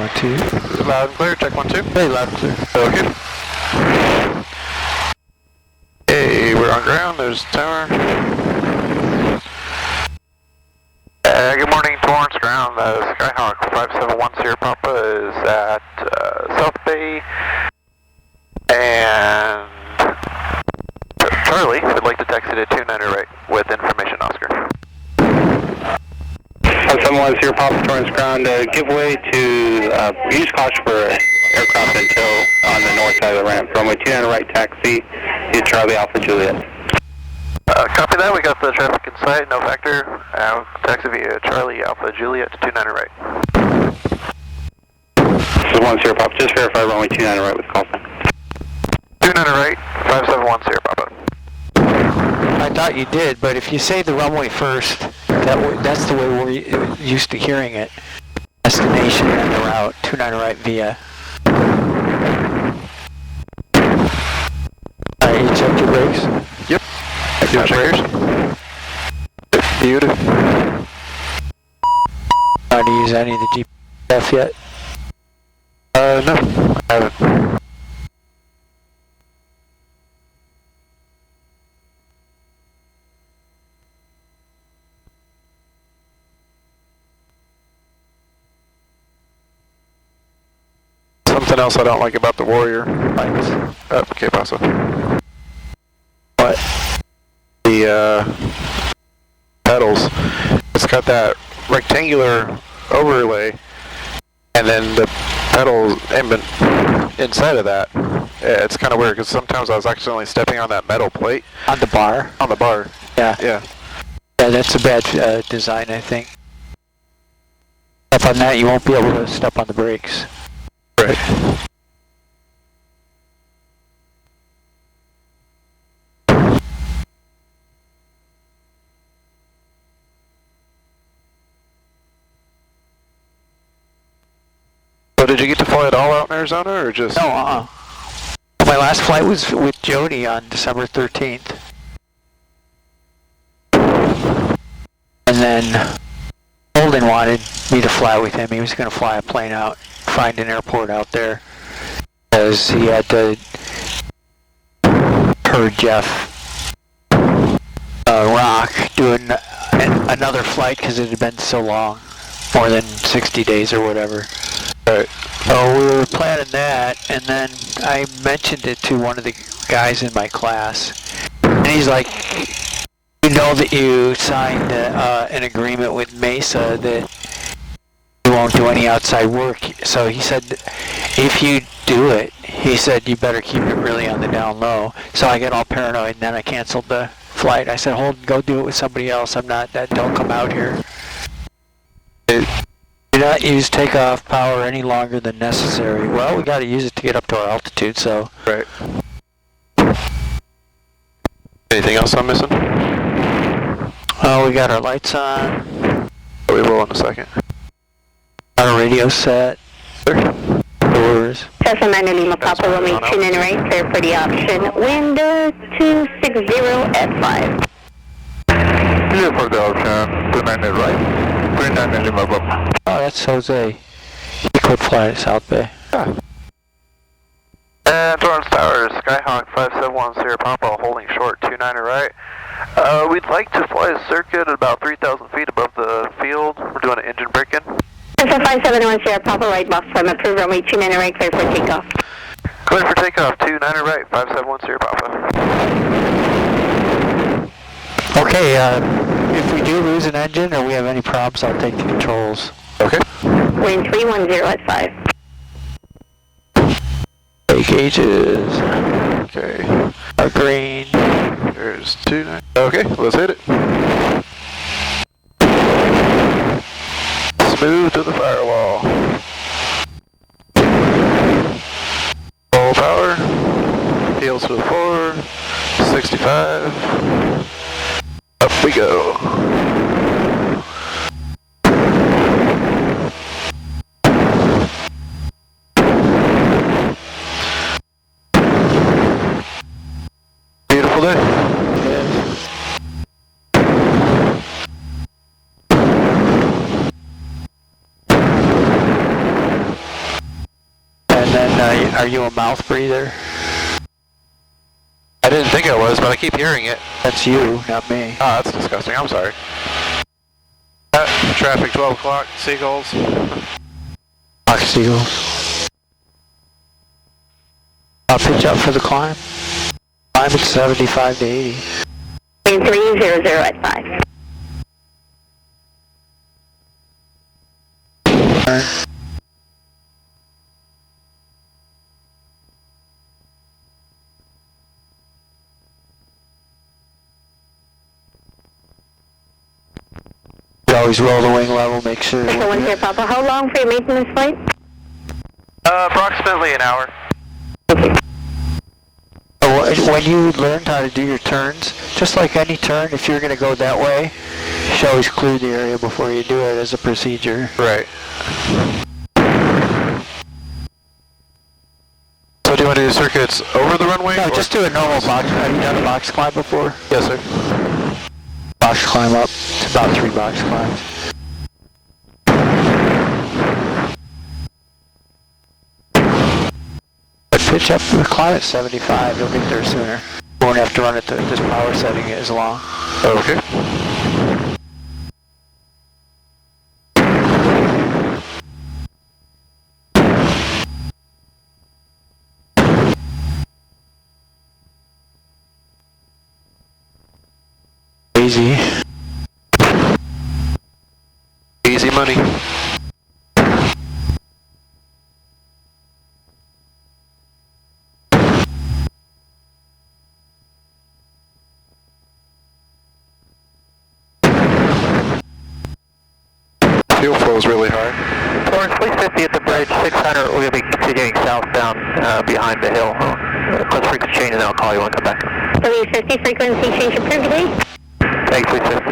1-2. Loud and clear, check 1-2. Hey, loud and clear. Okay. Hey, we're on ground, there's the tower. Good morning, Torrance ground. Skyhawk 571 Sierra Papa is at South Bay. And Charlie would like to taxi to 29er right with information, Oscar. 571 Sierra Papa, Torrance ground. Give way to, use caution for aircraft until on the north side of the ramp. Runway 29er right taxi to Charlie Alpha Juliet. Copy that, we got the traffic in sight, no factor. Taxi via Charlie Alpha Juliet to 29er right. This is 1 Sierra Papa, just verify runway 29er right with call sign. 29er right, 571 Sierra Papa. I thought you did, but if you say the runway first, that's the way we're used to hearing it. Destination and the route, 29er right via. You checked your brakes? Yep. Your checkers. Beautiful. Trying to use any of the GPS yet? No, I haven't. Something else I don't like about the Warrior lights. Okay, Paso. What? The pedals. It's got that rectangular overlay, and then the pedals inside of that. Yeah, it's kind of weird because sometimes I was accidentally stepping on that metal plate. On the bar? On the bar. Yeah. Yeah. Yeah, that's a bad design, I think. Step on that, you won't be able to step on the brakes. Right. So did you get to fly it all out in Arizona, or just? No, My last flight was with Jody on December 13th. And then Holden wanted me to fly with him. He was going to fly a plane out, find an airport out there, because he had to heard Jeff Rock doing another flight because it had been so long, more than 60 days or whatever. Right. So we were planning that, and then I mentioned it to one of the guys in my class, and he's like, you know that you signed an agreement with Mesa that you won't do any outside work. So he said, if you do it, he said, you better keep it really on the down low. So I got all paranoid, and then I canceled the flight. I said, Holden, go do it with somebody else. I'm not that, don't come out here. Do not use takeoff power any longer than necessary. Well, we got to use it to get up to our altitude, so. Right. Anything else I'm missing? Oh, we got our lights on. We will in a second. Our radio set. Sure. Doors. Cessna 9 Lima Papa, runway 29 right, clear for the option. Wind 260 at 5. Clear for the option, 29 right, 29 Lima Papa. Oh, that's Jose. He quit flying at South Bay. Yeah. And Torrance Towers, Skyhawk 571 Sierra Papa, holding short, 29 right. We'd like to fly a circuit at about 3,000 feet above the field. We're doing an engine break-in. Cessna 571 Sierra Papa, right box from approved runway 29 right, clear for takeoff. Clear for takeoff, 29 right, 571 Sierra Papa. Okay, if we do lose an engine or we have any problems, I'll take the controls. Okay. Wind 310 at 5. Gauges. Okay. Are green. There's 29. Okay, let's hit it. Smooth to the firewall. Full power. Heels to the floor. 65. Up we go. Beautiful day. Are you a mouth breather? I didn't think I was, but I keep hearing it. That's you, not me. Ah, that's disgusting. I'm sorry. Traffic 12 o'clock, seagulls. Seagulls. I'll pitch up for the climb. Climb at 75 to 80. 300 at 5. Turn. Always roll the wing level, make sure. Echo 1 here, Papa. How long for your maintenance flight? Approximately an hour. When you learned how to do your turns, just like any turn, if you're going to go that way, you should always clear the area before you do it as a procedure. Right. So do you want to do circuits over the runway? No, just do a normal box. Have you done a box climb before? Yes, sir. Box climb up. It's about 3 box climbs. But pitch up for the climb at 75. You'll get there sooner. You won't have to run it to this power setting as long. Okay. Easy. Easy money. Fuel flow is really high. Torrance, please 50 at the bridge, 600, we're going to be continuing southbound behind the hill. Let's frequency change and then I'll call you when I come back. W50 frequency change approved today. Thanks, please 50.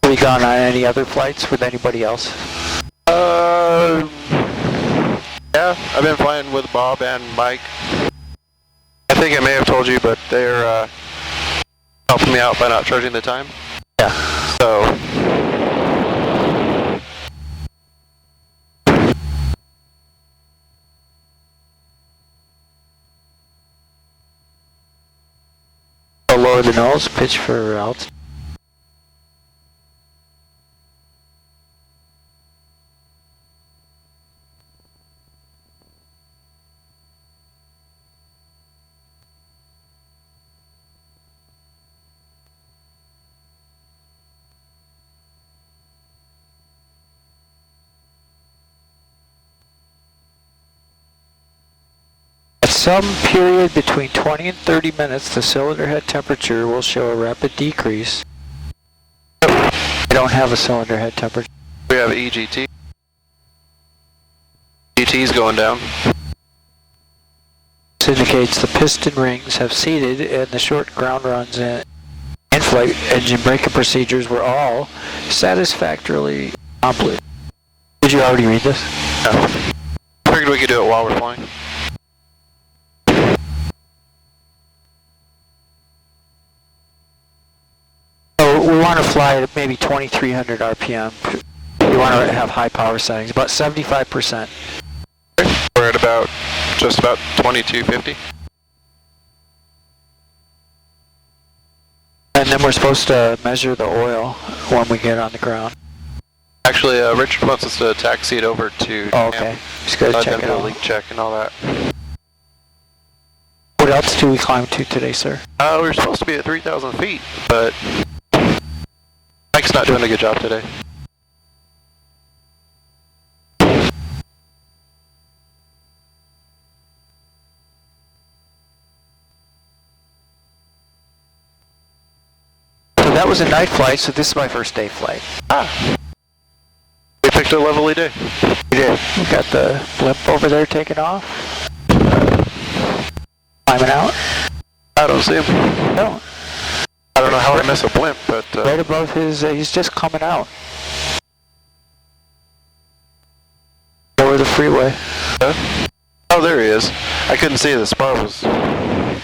Have you gone on any other flights with anybody else? Yeah, I've been flying with Bob and Mike. I think I may have told you, but they're helping me out by not charging the time. Yeah. So, Lower the nose, pitch for altitude. At some period between 20 and 30 minutes, the cylinder head temperature will show a rapid decrease. I don't have a cylinder head temperature. we have EGT. EGT's going down. This indicates the piston rings have seated and the short ground runs and in-flight engine braking procedures were all satisfactorily accomplished. Did you already read this? No. Figured we could do it while we're flying. So we want to fly at maybe 2,300 RPM. You want to have high power settings, about 75%. We're at about, just about 2250. And then we're supposed to measure the oil when we get on the ground. Actually, Richard wants us to taxi it over to Oh, okay. Just gotta check it do a out. leak check and all that. What else do we climb to today, sir? We're supposed to be at 3,000 feet, but Mike's not doing a good job today. So that was a night flight, so this is my first day flight. Ah. We picked a lovely day. We did. We got the blimp over there taken off. Climbing out. I don't see him. No. I don't know how I miss a blimp, but Right above his, he's just coming out. Over the freeway. oh, there he is. I couldn't see, the spar was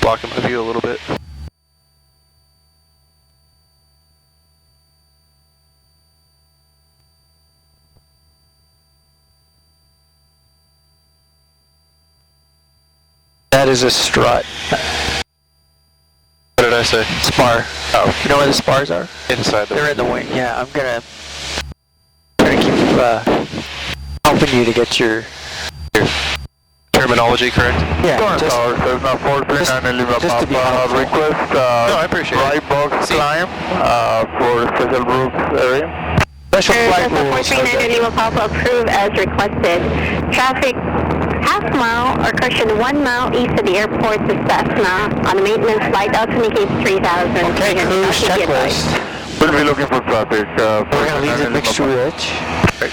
blocking my view a little bit. That is a strut. What did I say? Spar. Oh, You know where the spars are? inside the... They're in the wing. Yeah, I'm gonna keep helping you to get your terminology correct? yeah. Torrance Tower, Cessna 439 Lima just to be Papa, helpful. request No, I appreciate it. right box climb for special rules area. Special flight Cessna rules. 439 Lima Papa, approve as requested. Traffic half mile or correction 1 mile east of the airport to Cessna on a maintenance flight. Altitude indicates 3,000. Okay, cruise checklist. We'll be looking for traffic. We're gonna leave the mixed rich. Right.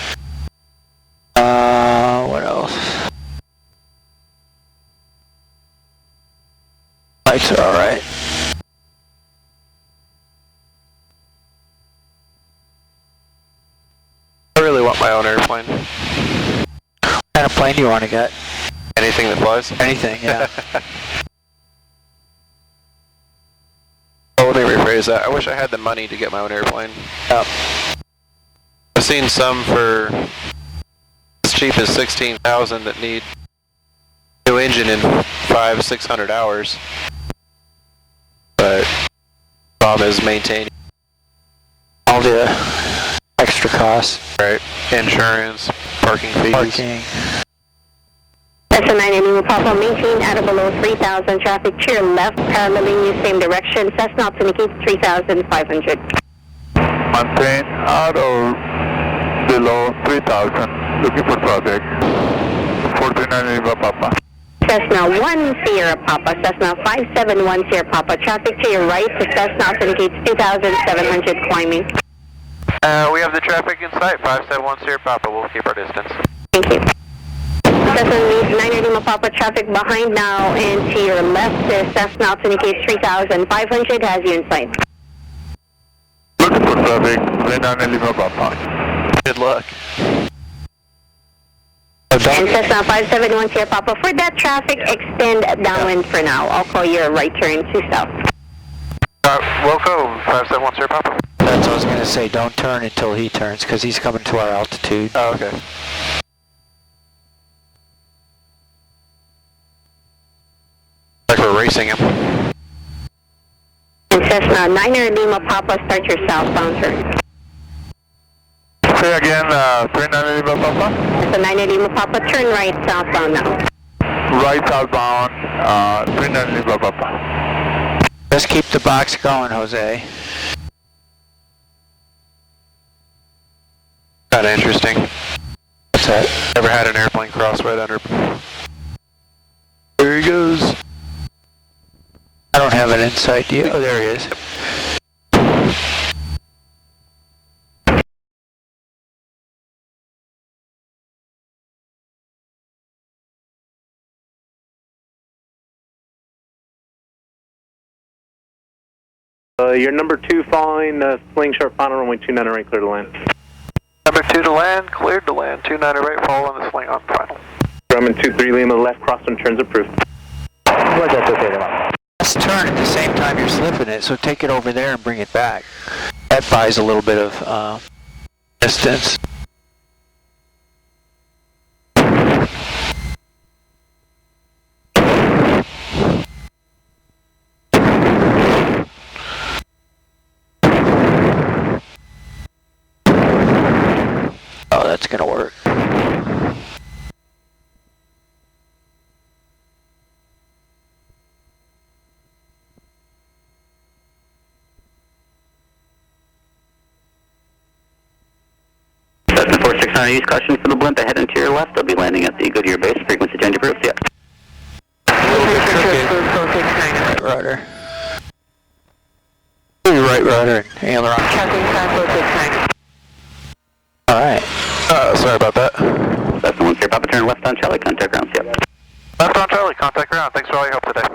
What else? Lights are alright. I really want my own airplane. What kind of plane do you want to get? Anything that flies? Anything, yeah. Oh, let me rephrase that. I wish I had the money to get my own airplane. Yep. I've seen some for as cheap as 16,000 that need new engine in 500-600 hours. But the problem is maintaining, All the extra costs. right? Insurance, parking fees. Parking. Cessna 9 Lima Papa, maintain at or below 3,000. Traffic to your left, paralleling you same direction. Cessna altitude indicates 3,500. Maintain at or below 3,000. Looking for traffic. 439 Lima Papa. Cessna 1 Sierra Papa, Cessna 5710 Sierra Papa. Traffic to your right to Cessna altitude indicates 2,700 climbing. We have the traffic in sight, 571 Sierra Papa. We'll keep our distance. Thank you. Cessna 9 Lima Papa, traffic behind now and to your left to Cessna altitude indicates 3,500, has you in sight. Looking for traffic. 39 Lima Papa. Good luck. And Cessna 571 Sierra Papa, for that traffic, extend downwind for now. I'll call you a right turn to south. Wilco, 571 Sierra Papa. That's what I was going to say. Don't turn until he turns because he's coming to our altitude. Oh, okay. Like we're racing him. And Cessna 9 Lima Papa, start your southbound turn. Say again, 39 Lima Papa. Cessna 9 Lima Papa, turn right southbound now. Right southbound, 39 Lima Papa. Just keep the box going, Jose. Kind of interesting. What's that? Never had an airplane cross right under. There he goes. I don't have an insight. Do you? Oh, there he is. You're number 2 following slingshot final runway 29 right, clear to land. Number 2 to land, cleared to land, 29 right, following the sling on final. Grumman 23 Lima left, cross and turns approved. Let's turn at the same time you're slipping it, so take it over there and bring it back. That buys a little bit of distance. Oh, that's gonna work. Cessna 469, use caution for the blimp ahead and to your left. They'll be landing at the Goodyear base. Frequency change approved. Yeah. Right rudder. Right rudder and aileron. Alright. Sorry about that. Cessna 1 Sierra Papa, turn left on Charlie. Contact ground. Yeah. Left on Charlie, contact ground. Thanks for all your help today.